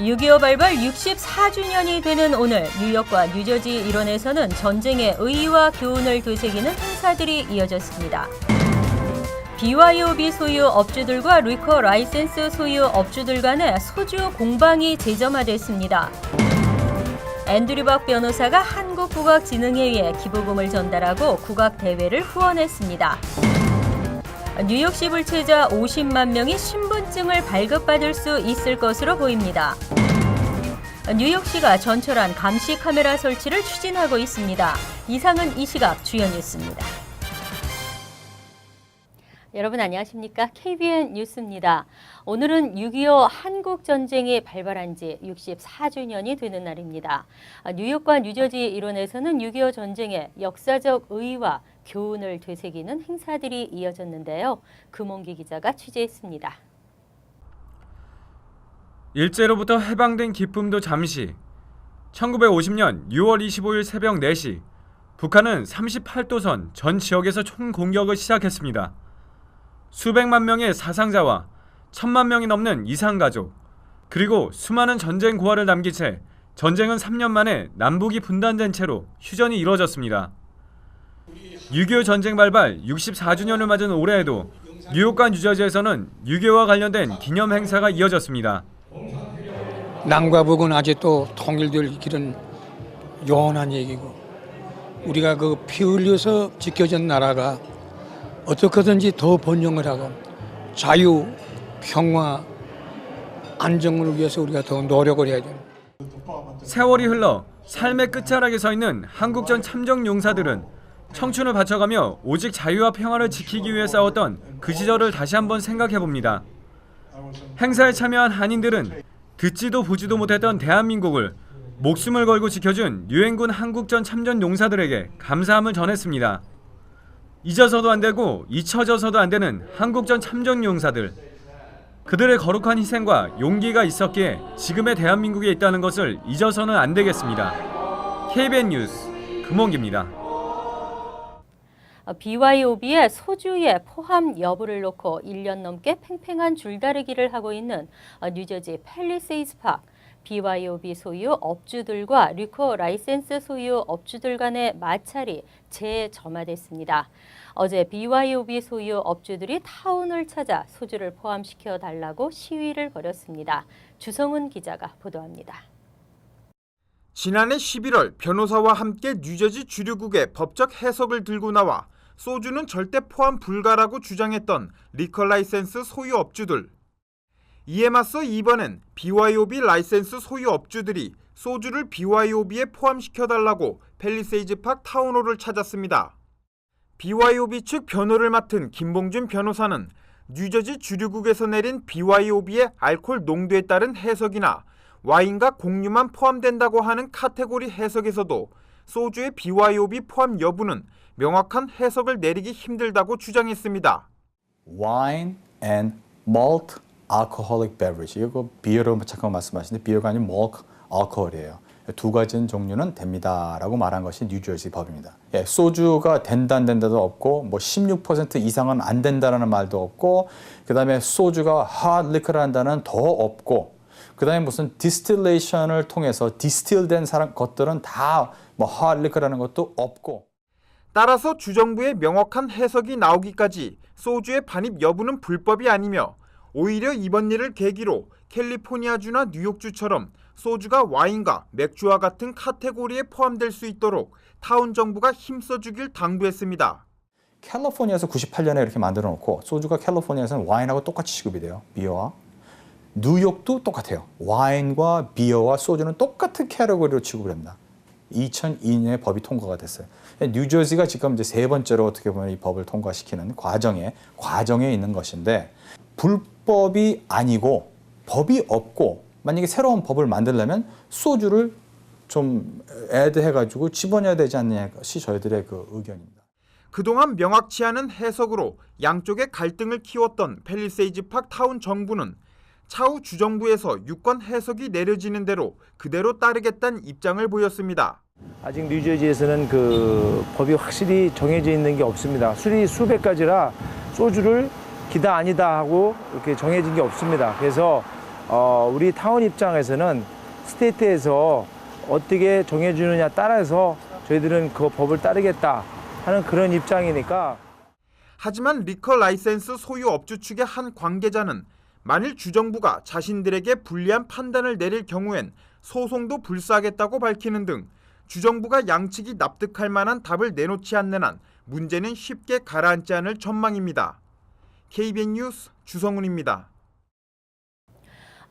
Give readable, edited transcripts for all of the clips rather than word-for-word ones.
6.25 발발 64주년이 되는 오늘 뉴욕과 뉴저지 일원에서는 전쟁의 의의와 교훈을 되새기는 행사들이 이어졌습니다. BYOB 소유 업주들과 리커 라이센스 소유 업주들 간의 소주 공방이 재점화됐습니다. 앤드류 박 변호사가 한국국악진흥회의에 기부금을 전달하고 국악대회를 후원했습니다. 뉴욕시 불체자 50만 명이 신분증을 발급받을 수 있을 것으로 보입니다. 뉴욕시가 전철안 감시 카메라 설치를 추진하고 있습니다. 이상은 이 시각 주요 뉴스입니다. 여러분 안녕하십니까? KBN 뉴스입니다. 오늘은 6.25 한국전쟁이 발발한 지 64주년이 되는 날입니다. 뉴욕과 뉴저지 일원에서는 6.25 전쟁의 역사적 의의와 교훈을 되새기는 행사들이 이어졌는데요. 금홍기 기자가 취재했습니다. 일제로부터 해방된 기쁨도 잠시. 1950년 6월 25일 새벽 4시 북한은 38도선 전 지역에서 총공격을 시작했습니다. 수백만 명의 사상자와 1000만 명이 넘는 이산가족, 그리고 수많은 전쟁 고아를 남긴 채 전쟁은 3년 만에 남북이 분단된 채로 휴전이 이뤄졌습니다. 6.25 전쟁 발발 64주년을 맞은 올해에도 뉴욕과 뉴저지에서는 6.25와 관련된 기념 행사가 이어졌습니다. 남과 북은 아직도 통일될 길은 영원한 얘기고, 우리가 그 피 흘려서 지켜진 나라가 어떻게든지 더 번영을 하고 자유, 평화, 안정을 위해서 우리가 더 노력을 해야 됩니다. 세월이 흘러 삶의 끝자락에 서 있는 한국전 참전 용사들은 청춘을 바쳐가며 오직 자유와 평화를 지키기 위해 싸웠던 그 시절을 다시 한번 생각해 봅니다. 행사에 참여한 한인들은 듣지도 보지도 못했던 대한민국을 목숨을 걸고 지켜준 유엔군 한국전 참전 용사들에게 감사함을 전했습니다. 잊어서도 안 되고 잊혀져서도 안 되는 한국전 참전 용사들. 그들의 거룩한 희생과 용기가 있었기에 지금의 대한민국에 있다는 것을 잊어서는 안 되겠습니다. KBN 뉴스 금홍기입니다. BYOB의 소주의 포함 여부를 놓고 1년 넘게 팽팽한 줄다리기를 하고 있는 뉴저지 팰리세이드 파크. BYOB 소유 업주들과 리커 라이센스 소유 업주들 간의 마찰이 재점화됐습니다. 어제 BYOB 소유 업주들이 타운을 찾아 소주를 포함시켜 달라고 시위를 벌였습니다. 주성훈 기자가 보도합니다. 지난해 11월 변호사와 함께 뉴저지 주류국의 법적 해석을 들고 나와 소주는 절대 포함 불가라고 주장했던 리커 라이센스 소유 업주들. 이에 맞서 이번엔 BYOB 라이센스 소유 업주들이 소주를 BYOB에 포함시켜달라고 팰리세이드 파크 타운홀을 찾았습니다. BYOB 측 변호를 맡은 김봉준 변호사는 뉴저지 주류국에서 내린 BYOB의 알코올 농도에 따른 해석이나 와인과 공유만 포함된다고 하는 카테고리 해석에서도 소주의 BYOB 포함 여부는 명확한 해석을 내리기 힘들다고 주장했습니다. Wine and malt alcoholic beverage. 이거 비어로 잠깐 말씀하시는데 비어가 아닌 malt alcohol이에요. 두 가지 종류는 됩니다라고 말한 것이 뉴저지 법입니다. 예, 소주가 된다 안 된다도 없고 뭐 16% 이상은 안 된다라는 말도 없고, 그다음에 소주가 hard liquor한다는 더 없고, 그다음에 무슨 디스틸레이션을 통해서 디스틸된 것들은 다 뭐 hard liquor라는 것도 없고. 따라서 주정부의 명확한 해석이 나오기까지 소주의 반입 여부는 불법이 아니며, 오히려 이번 일을 계기로 캘리포니아주나 뉴욕주처럼 소주가 와인과 맥주와 같은 카테고리에 포함될 수 있도록 타운 정부가 힘써주길 당부했습니다. 캘리포니아에서 98년에 이렇게 만들어 놓고 소주가 캘리포니아에서는 와인하고 똑같이 취급이 돼요. 비어와. 뉴욕도 똑같아요. 와인과 비어와 소주는 똑같은 캐러고리로 취급을 합니다. 2002년에 법이 통과가 됐어요. 뉴저지가 지금 이제 세 번째로 어떻게 보면 이 법을 통과시키는 과정에 있는 것인데, 불법이 아니고 법이 없고 만약에 새로운 법을 만들려면 소주를 좀 애드해가지고 집어넣어야 되지 않느냐 것이 저희들의 그 의견입니다. 그동안 명확치 않은 해석으로 양쪽의 갈등을 키웠던 팰리세이드 파크 타운 정부는 차후 주정부에서 유권 해석이 내려지는 대로 그대로 따르겠다는 입장을 보였습니다. 아직 뉴저지에서는 그 법이 확실히 정해져 있는 게 없습니다. 술이 수백 가지라 소주를 기다 아니다 하고 이렇게 정해진 게 없습니다. 그래서 우리 타운 입장에서는 스테이트에서 어떻게 정해주느냐 따라서 저희들은 그 법을 따르겠다 하는 그런 입장이니까. 하지만 리커 라이센스 소유 업주 측의 한 관계자는 만일 주정부가 자신들에게 불리한 판단을 내릴 경우엔 소송도 불사하겠다고 밝히는 등 주정부가 양측이 납득할 만한 답을 내놓지 않는 한 문제는 쉽게 가라앉지 않을 전망입니다. KBN 뉴스 주성훈입니다.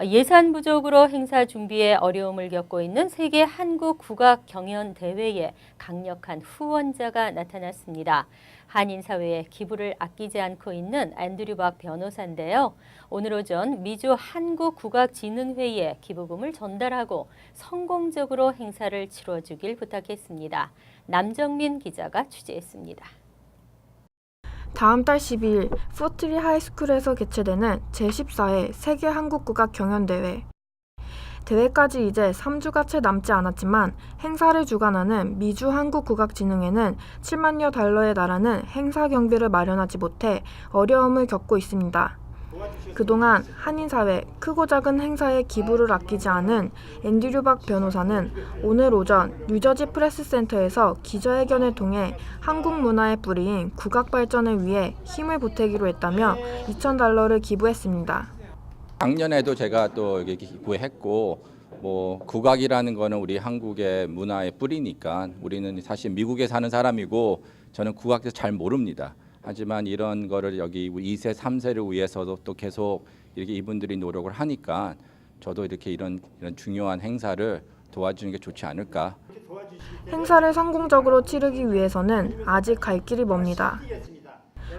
예산 부족으로 행사 준비에 어려움을 겪고 있는 세계 한국 국악 경연 대회에 강력한 후원자가 나타났습니다. 한인 사회에 기부를 아끼지 않고 있는 앤드류 박 변호사인데요. 오늘 오전 미주 한국국악진흥회의에 기부금을 전달하고 성공적으로 행사를 치러주길 부탁했습니다. 남정민 기자가 취재했습니다. 다음 달 12일 포트리 하이스쿨에서 개최되는 제14회 세계 한국국악 경연대회. 대회까지 이제 3주가 채 남지 않았지만 행사를 주관하는 미주 한국국악진흥회는 7만여 달러에 달하는 행사 경비를 마련하지 못해 어려움을 겪고 있습니다. 그동안 한인사회 크고 작은 행사에 기부를 아끼지 않은 앤드류 박 변호사는 오늘 오전 뉴저지 프레스센터에서 기자회견을 통해 한국 문화의 뿌리인 국악 발전을 위해 힘을 보태기로 했다며 2,000달러를 기부했습니다. 작년에도 제가 또 여기 기부했고 국악이라는 거는 우리 한국의 문화의 뿌리니까 우리는 사실 미국에 사는 사람이고 저는 국악도 잘 모릅니다. 하지만 이런 거를 여기 2세, 3세를 위해서도 또 계속 이렇게 이분들이 노력을 하니까 저도 이렇게 이런 중요한 행사를 도와주는 게 좋지 않을까. 행사를 성공적으로 치르기 위해서는 아직 갈 길이 멉니다.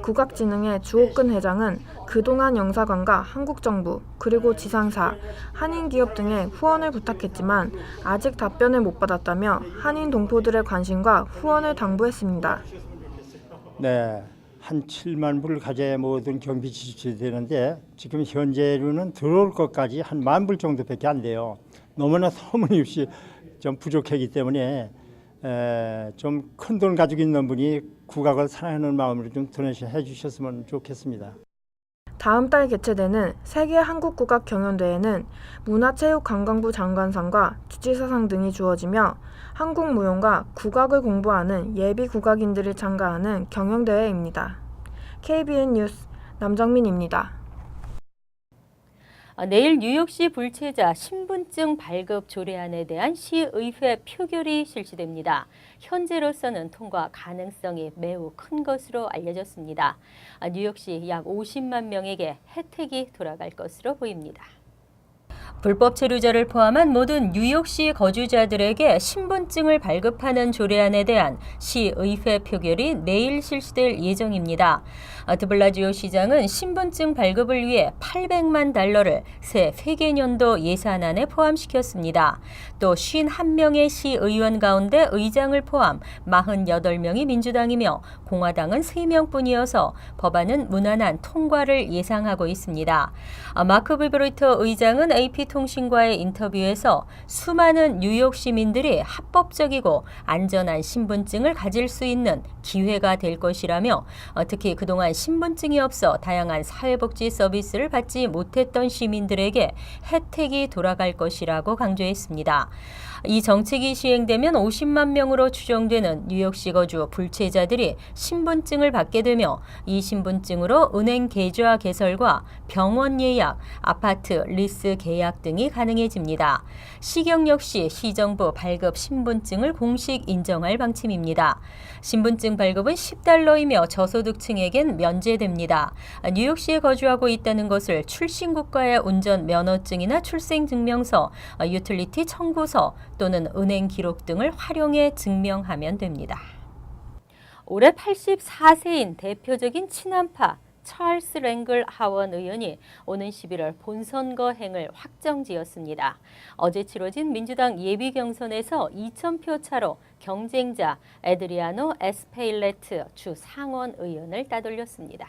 국악진흥회 주옥근 회장은 그동안 영사관과 한국정부 그리고 지상사, 한인기업 등의 후원을 부탁했지만 아직 답변을 못 받았다며 한인 동포들의 관심과 후원을 당부했습니다. 네, 한 7만 불 가져야 모든 경비 지출이 되는데 지금 현재로는 들어올 것까지 한 10,000불 정도밖에 안 돼요. 너무나 터무니없이 좀 부족하기 때문에 좀 큰 돈 가지고 있는 분이 국악을 사랑하는 마음으로 좀 도네이션 주셨으면 좋겠습니다. 다음 달 개최되는 세계 한국국악 경연대회는 문화체육관광부 장관상과 주지사상 등이 주어지며 한국 무용과 국악을 공부하는 예비 국악인들이 참가하는 경연대회입니다. KBN 뉴스 남정민입니다. 내일 뉴욕시 불체자 신분증 발급 조례안에 대한 시의회 표결이 실시됩니다. 현재로서는 통과 가능성이 매우 큰 것으로 알려졌습니다. 뉴욕시 약 50만 명에게 혜택이 돌아갈 것으로 보입니다. 불법 체류자를 포함한 모든 뉴욕시 거주자들에게 신분증을 발급하는 조례안에 대한 시의회 표결이 내일 실시될 예정입니다. 드블라지오 시장은 신분증 발급을 위해 800만 달러를 새 회계년도 예산안에 포함시켰습니다. 또 51명의 시의원 가운데 의장을 포함 48명이 민주당이며 공화당은 3명뿐이어서 법안은 무난한 통과를 예상하고 있습니다. 마크 빌브로이터 의장은 AP통신과의 인터뷰에서 수많은 뉴욕 시민들이 합법적이고 안전한 신분증을 가질 수 있는 기회가 될 것이라며 특히 그동안 신분증이 없어 다양한 사회복지 서비스를 받지 못했던 시민들에게 혜택이 돌아갈 것이라고 강조했습니다. 이 정책이 시행되면 50만 명으로 추정되는 뉴욕시 거주 불체자들이 신분증을 받게 되며 이 신분증으로 은행 계좌 개설과 병원 예약, 아파트 리스 계약 등이 가능해집니다. 시경 역시 시정부 발급 신분증을 공식 인정할 방침입니다. 신분증 발급은 $10이며 저소득층에겐 면제됩니다. 뉴욕시에 거주하고 있다는 것을 출신국가의 운전 면허증이나 출생증명서, 유틸리티 청구서 또는 은행 기록 등을 활용해 증명하면 됩니다. 올해 84세인 대표적인 친한파 찰스 랭글 하원 의원이 오는 11월 본선거행을 확정지었습니다. 어제 치러진 민주당 예비 경선에서 2,000표 차로 경쟁자 에드리아노 에스페일레트 주 상원 의원을 따돌렸습니다.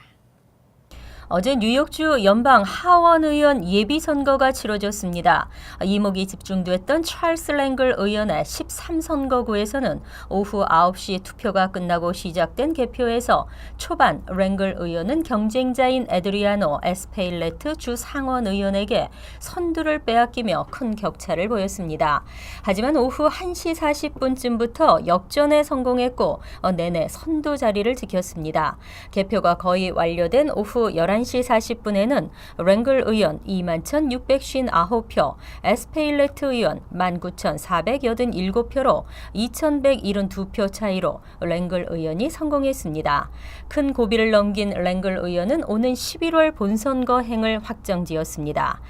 어제 뉴욕주 연방 하원 의원 예비선거가 치러졌습니다. 이목이 집중됐던 찰스 랭글 의원의 13선거구에서는 오후 9시 투표가 끝나고 시작된 개표에서 초반 랭글 의원은 경쟁자인 에드리아노 에스페일레트 주 상원 의원에게 선두를 빼앗기며 큰 격차를 보였습니다. 하지만 오후 1시 40분쯤부터 역전에 성공했고 내내 선두 자리를 지켰습니다. 개표가 거의 완료된 오후 11시 40분에는 랭글 의원 21,659표, 에스페일레트 의원 19,487표로 2,172표 차이로 랭글 의원이 성공했습니다. 큰 고비를 넘긴 랭글 의원은 오는 11월 본선거행을 확정지었습니다.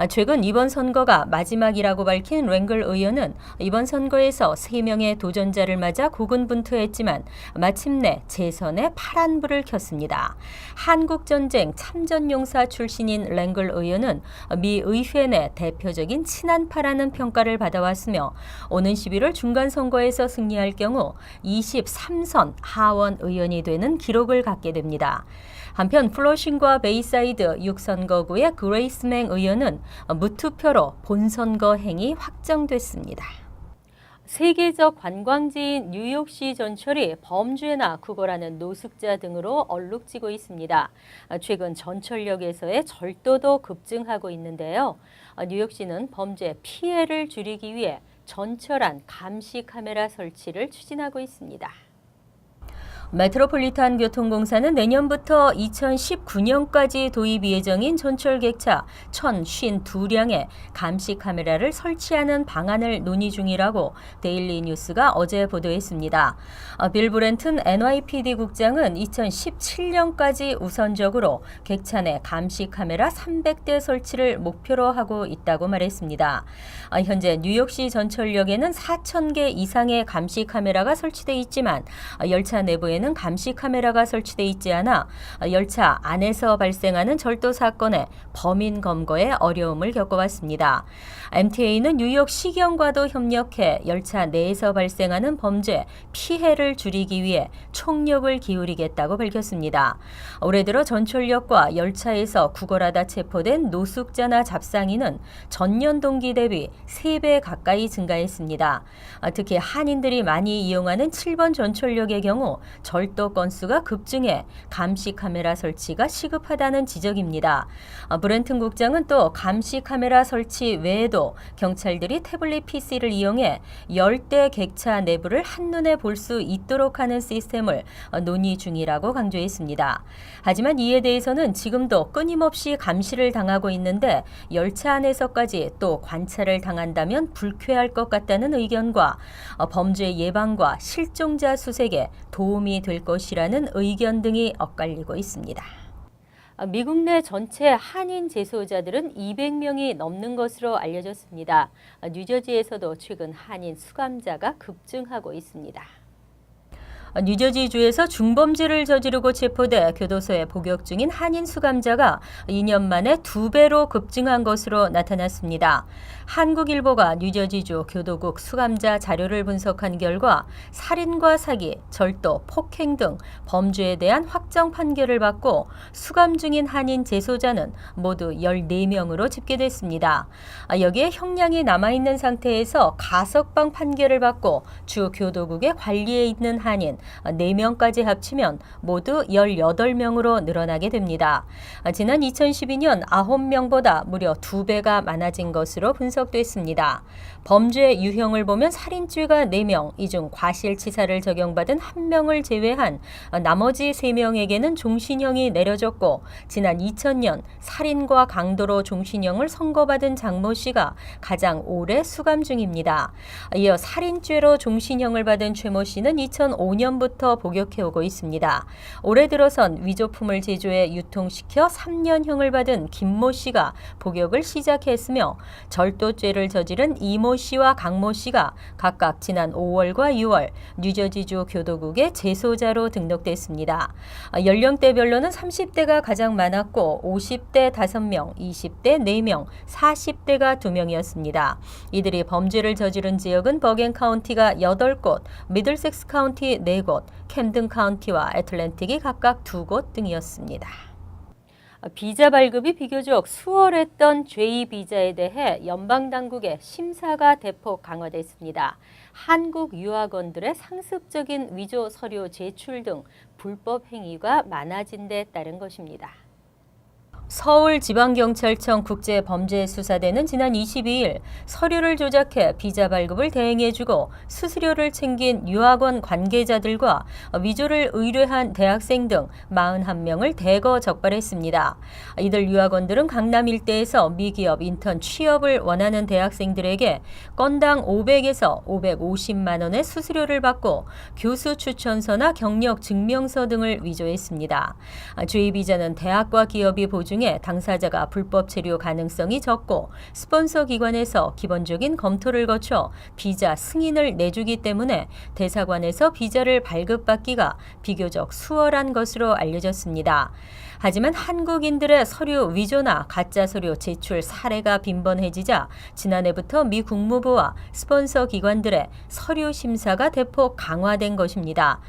최근 이번 선거가 마지막이라고 밝힌 랭글 의원은 이번 선거에서 3명의 도전자를 맞아 고군분투했지만 마침내 재선에 파란불을 켰습니다. 한국전쟁 참전용사 출신인 랭글 의원은 미 의회 내 대표적인 친한파라는 평가를 받아왔으며 오는 11월 중간선거에서 승리할 경우 23선 하원 의원이 되는 기록을 갖게 됩니다. 한편 플러싱과 베이사이드 6선거구의 그레이스맹 의원은 무투표로 본선거행이 확정됐습니다. 세계적 관광지인 뉴욕시 전철이 범죄나 구걸하는 노숙자 등으로 얼룩지고 있습니다. 최근 전철역에서의 절도도 급증하고 있는데요. 뉴욕시는 범죄 피해를 줄이기 위해 전철 안 감시 카메라 설치를 추진하고 있습니다. 메트로폴리탄 교통공사는 내년부터 2019년까지 도입 예정인 전철 객차 1,052량에 감시 카메라를 설치하는 방안을 논의 중이라고 데일리 뉴스가 어제 보도했습니다. 빌 브렌튼 NYPD 국장은 2017년까지 우선적으로 객차 내 감시 카메라 300대 설치를 목표로 하고 있다고 말했습니다. 현재 뉴욕시 전철역에는 4,000개 이상의 감시 카메라가 설치돼 있지만 열차 내부에 는 감시 카메라가 설치돼 있지 않아 열차 안에서 발생하는 절도 사건의 범인 검거에 어려움을 겪어왔습니다. MTA는 뉴욕 시경과도 협력해 열차 내에서 발생하는 범죄 피해를 줄이기 위해 총력을 기울이겠다고 밝혔습니다. 올해 들어 전철역과 열차에서 구걸하다 체포된 노숙자나 잡상인은 전년 동기 대비 3배 가까이 증가했습니다. 특히 한인들이 많이 이용하는 7번 전철역의 경우 절도 건수가 급증해 감시 카메라 설치가 시급하다는 지적입니다. 브렌튼 국장은 또 감시 카메라 설치 외에도 경찰들이 태블릿 PC를 이용해 열대 객차 내부를 한눈에 볼 수 있도록 하는 시스템을 논의 중이라고 강조했습니다. 하지만 이에 대해서는 지금도 끊임없이 감시를 당하고 있는데 열차 안에서까지 또 관찰을 당한다면 불쾌할 것 같다는 의견과 범죄 예방과 실종자 수색에 도움이 될 것이라는 의견 등이 엇갈리고 있습니다. 미국 내 전체 한인 재소자들은 200명이 넘는 것으로 알려졌습니다. 뉴저지에서도 최근 한인 수감자가 급증하고 있습니다. 뉴저지주에서 중범죄를 저지르고 체포돼 교도소에 복역 중인 한인 수감자가 2년 만에 2배로 급증한 것으로 나타났습니다. 한국일보가 뉴저지주 교도국 수감자 자료를 분석한 결과 살인과 사기, 절도, 폭행 등 범죄에 대한 확정 판결을 받고 수감 중인 한인 재소자는 모두 14명으로 집계됐습니다. 여기에 형량이 남아있는 상태에서 가석방 판결을 받고 주 교도국의 관리에 있는 한인 4명까지 합치면 모두 18명으로 늘어나게 됩니다. 지난 2012년 9명보다 무려 2배가 많아진 것으로 분석됐습니다. 범죄 유형을 보면 살인죄가 4명, 이 중 과실치사를 적용받은 1명을 제외한 나머지 3명에게는 종신형이 내려졌고 지난 2000년 살인과 강도로 종신형을 선고받은 장모 씨가 가장 오래 수감 중입니다. 이어 살인죄로 종신형을 받은 최모 씨는 2005년부터 복역해오고 있습니다. 올해 들어선 위조품을 제조해 유통시켜 3년형을 받은 김모 씨가 복역을 시작했으며 절도죄를 저지른 이모 씨와 강모 씨가 각각 지난 5월과 6월 뉴저지주 교도국의 재소자로 등록됐습니다. 연령대별로는 30대가 가장 많았고 50대 5명, 20대 4명, 40대가 2명이었습니다. 이들이 범죄를 저지른 지역은 버겐 카운티가 8곳, 미들섹스 카운티 4곳, 캠든 카운티와 애틀랜틱이 각각 2곳 등이었습니다. 비자 발급이 비교적 수월했던 J 비자에 대해 연방 당국의 심사가 대폭 강화됐습니다. 한국 유학원들의 상습적인 위조 서류 제출 등 불법 행위가 많아진 데 따른 것입니다. 서울지방경찰청 국제범죄수사대는 지난 22일 서류를 조작해 비자 발급을 대행해주고 수수료를 챙긴 유학원 관계자들과 위조를 의뢰한 대학생 등 41명을 대거 적발했습니다. 이들 유학원들은 강남 일대에서 미기업 인턴 취업을 원하는 대학생들에게 건당 500에서 550만 원의 수수료를 받고 교수 추천서나 경력 증명서 등을 위조했습니다. J비자는 대학과 기업이 보증 당사자가 불법 체류 가능성이 적고 스폰서 기관에서 기본적인 검토를 거쳐 비자 승인을 내주기 때문에 대사관에서 비자를 발급받기가 비교적 수월한 것으로 알려졌습니다. 하지만 한국인들의 서류 위조나 가짜 서류 제출 사례가 빈번해지자 지난해부터 미 국무부와 스폰서 기관들의 서류 심사가 대폭 강화된 것입니다.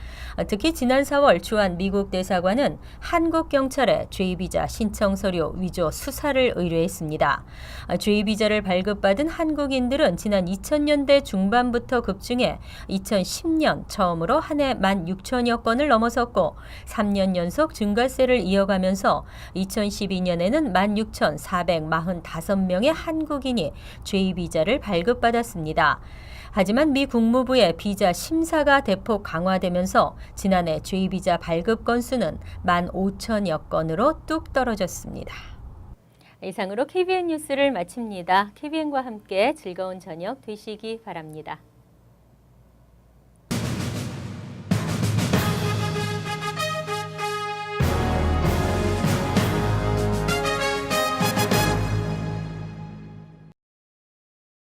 특히 지난 4월 주한 미국 대사관은 한국 경찰에 J비자 신청 서류 위조 수사를 의뢰했습니다. J비자를 발급받은 한국인들은 지난 2000년대 중반부터 급증해 2010년 처음으로 한 해 16,000여 건을 넘어섰고 3년 연속 증가세를 이어가면서 2012년에는 16,445명의 한국인이 J비자를 발급받았습니다. 하지만 미 국무부의 비자 심사가 대폭 강화되면서 지난해 J비자 발급 건수는 15,000여 건으로 뚝 떨어졌습니다. 이상으로 KBN 뉴스를 마칩니다. KBN과 함께 즐거운 저녁 되시기 바랍니다.